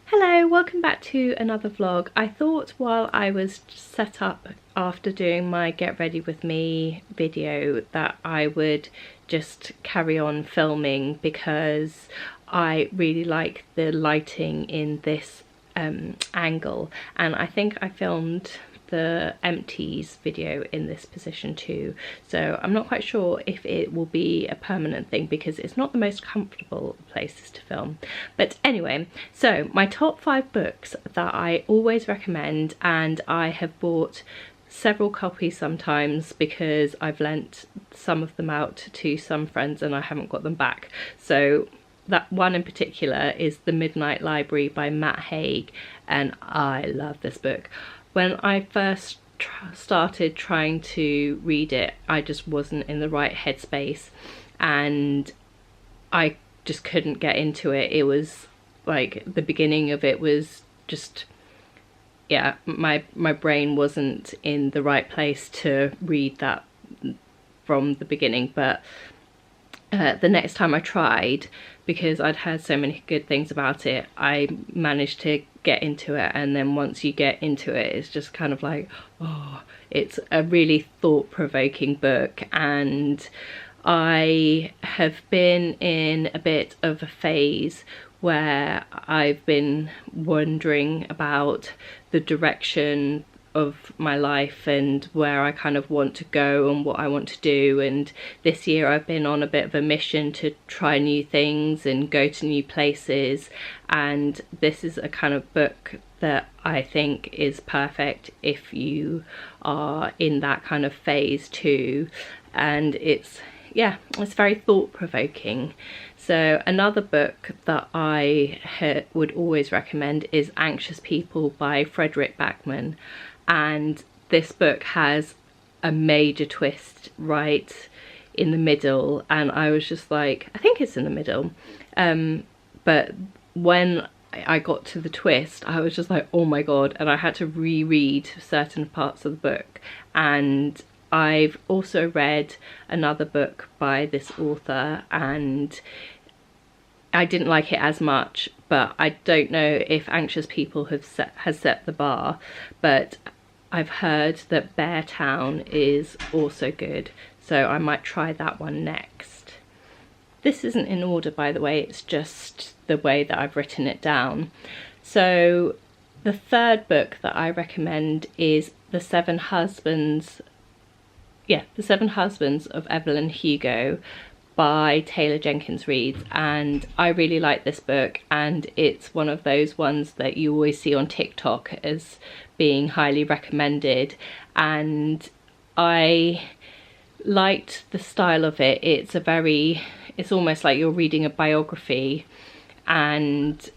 Hello, welcome back to another vlog. I thought while I was set up after doing my get ready with me video that I would just carry on filming because I really like the lighting in this angle, and I think I filmed the empties video in this position too, so I'm not quite sure if it will be a permanent thing because it's not the most comfortable places to film. But anyway, so my top 5 books that I always recommend, and I have bought several copies sometimes because I've lent some of them out to some friends and I haven't got them back. So that one in particular is The Midnight Library by Matt Haig, and I love this book. When I first started trying to read it, I just wasn't in the right headspace and I just couldn't get into it. It was like the beginning of it was just, yeah, my brain wasn't in the right place to read that from the beginning. But the next time I tried, because I'd heard so many good things about it, I managed to get into it. And then once you get into it, it's just kind of like, oh, it's a really thought-provoking book. And I have been in a bit of a phase where I've been wondering about the direction of my life and where I kind of want to go and what I want to do. And this year I've been on a bit of a mission to try new things and go to new places, and this is a kind of book that I think is perfect if you are in that kind of phase too. And it's, yeah, it's very thought-provoking. So another book that I would always recommend is Anxious People by Fredrik Backmann. And this book has a major twist right in the middle, and I was just like, I think it's in the middle, but when I got to the twist I was just like, oh my god, and I had to reread certain parts of the book. And I've also read another book by this author and I didn't like it as much, but I don't know if Anxious People has set the bar, but I've heard that Bear Town is also good, so I might try that one next. This isn't in order, by the way, it's just the way that I've written it down. So the third book that I recommend is The Seven Husbands of Evelyn Hugo by Taylor Jenkins Reid. And I really like this book, and it's one of those ones that you always see on TikTok as being highly recommended, and I liked the style of it. It's almost like you're reading a biography, and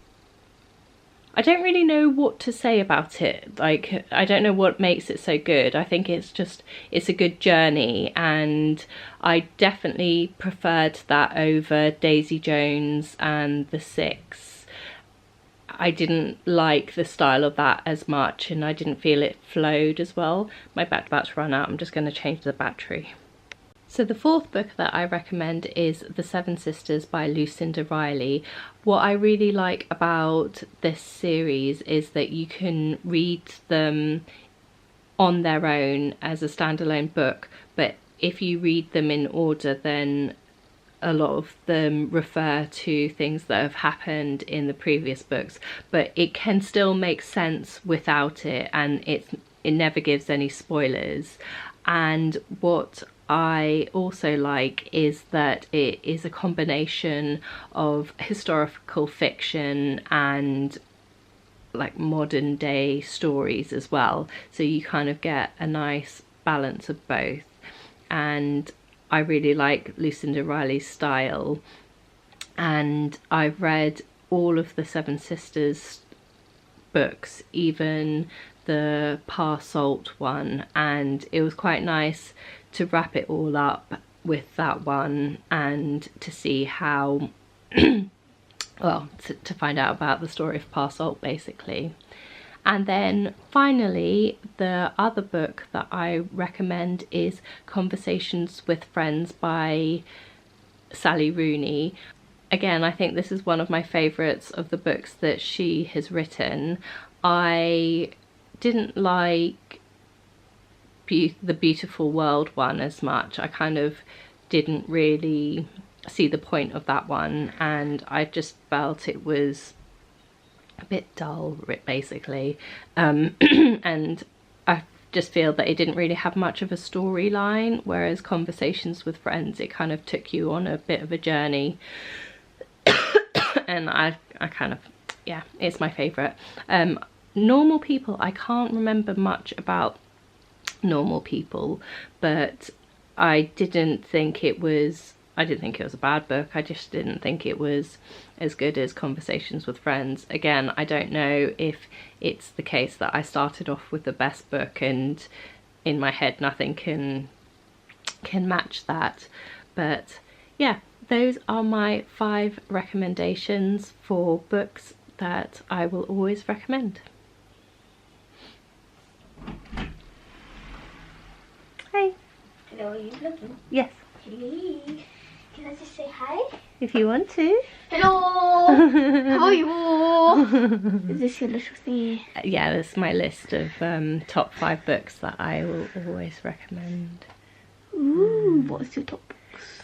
I don't really know what to say about it. Like, I don't know what makes it so good. I think it's a good journey, and I definitely preferred that over Daisy Jones and The Six. I didn't like the style of that as much, and I didn't feel it flowed as well. My battery's about to run out, I'm just going to change the battery. So the fourth book that I recommend is The Seven Sisters by Lucinda Riley. What I really like about this series is that you can read them on their own as a standalone book, but if you read them in order, then a lot of them refer to things that have happened in the previous books, but it can still make sense without it, and it never gives any spoilers. And what I also like is that it is a combination of historical fiction and like modern day stories as well, so you kind of get a nice balance of both. And I really like Lucinda Riley's style, and I've read all of the Seven Sisters books, even the Par Salt one, and it was quite nice to wrap it all up with that one and to see how well, to find out about the story of Par Salt basically. And then finally, the other book that I recommend is Conversations with Friends by Sally Rooney. again, I think this is one of my favourites of the books that she has written. I didn't like the Beautiful World one as much. I kind of didn't really see the point of that one, and I just felt it was a bit dull, basically. And I just feel that it didn't really have much of a storyline, whereas Conversations with Friends, it kind of took you on a bit of a journey. And I kind of, yeah, it's my favourite. Normal People, I can't remember much about Normal People, but I didn't think it was a bad book. I just didn't think it was as good as Conversations with Friends. Again, I don't know if it's the case that I started off with the best book and in my head nothing can match that. But yeah, those are my 5 recommendations for books that I will always recommend. Hi. Hello, are you vlogging? Yes. Hey. Can I just say hi? If you want to. Hello! How are you? Is this your little thing? Yeah, this is my list of top 5 books that I will always recommend. Ooh, what's your top books?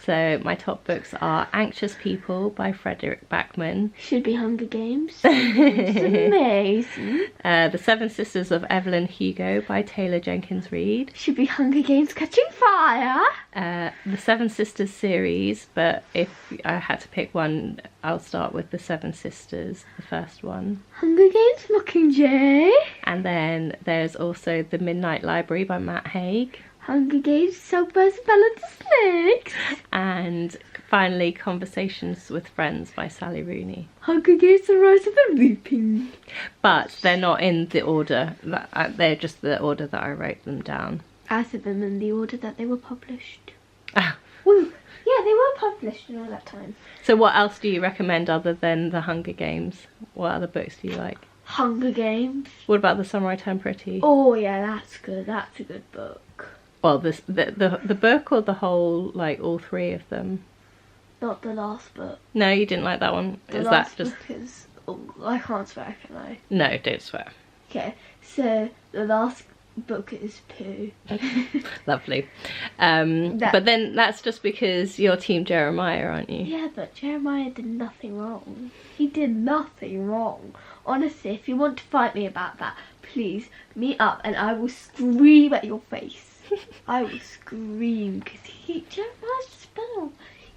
So my top books are Anxious People by Fredrik Backmann. Should be Hunger Games. It's amazing. The Seven Sisters of Evelyn, Hugo by Jenkins Reid. Should be Hunger Games Catching Fire. The Seven Sisters series, but if I had to pick one, I'll start with the Seven Sisters, the first one. Hunger Games Mockingjay. And then there's also The Midnight Library by Haig. Hunger Games Songbirds and Ballads of Snakes. And finally Conversations with Friends by Sally Rooney. Hunger Games The Rise of the Reaping. But they're not in the order, they're just the order that I wrote them down. I said them in the order that they were published. Ah. Woo. Yeah, they were published in all that time. So what else do you recommend other than The Hunger Games? What other books do you like? Hunger Games. What about The Summer I Turned Pretty? Oh yeah, that's good. That's a good book. Well, the book or the whole, like all 3 of them? Not the last book. No, you didn't like that one. The Is last that just? book is. Oh, I can't swear, can I? No, don't swear. Okay, so the last book is poo. Lovely. But then that's just because you're Team Jeremiah, aren't you? Yeah, but Jeremiah did nothing wrong. He did nothing wrong. Honestly, if you want to fight me about that, please meet up and I will scream at your face. I will scream because Jeremiah's just better.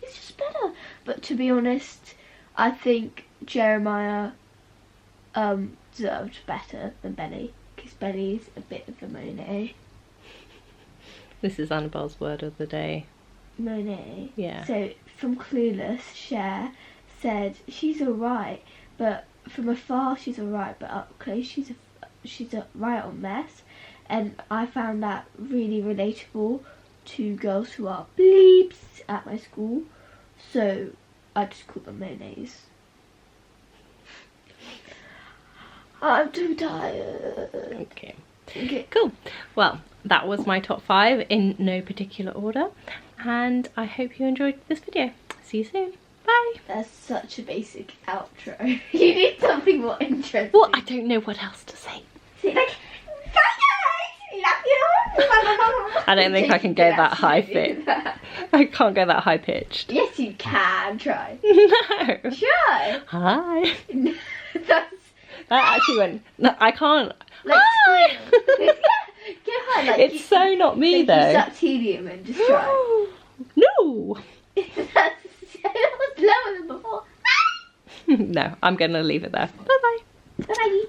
He's just better. But to be honest, I think Jeremiah deserved better than Benny, because Benny's a bit of a Monet. This is Annabelle's word of the day. Monet. Yeah. So from Clueless, Cher said she's alright, but from afar she's alright, but up close she's a right on mess. And I found that really relatable to girls who are bleeps at my school. So I just call them Monets. I'm too tired. Okay. Cool. Well, that was my top 5 in no particular order. And I hope you enjoyed this video. See you soon. Bye. That's such a basic outro. You need something more interesting. Well, I don't know what else to say. See, like, I don't think I can go that high pitched. I can't go that high pitched. Yes, you can. Try. No. Try. Hi. That actually went. No, I can't. like Hi. Get high. Like It's so not me like though. You sucked helium and just try. No. That was lower than before. No, I'm gonna leave it there. Bye bye. Bye bye.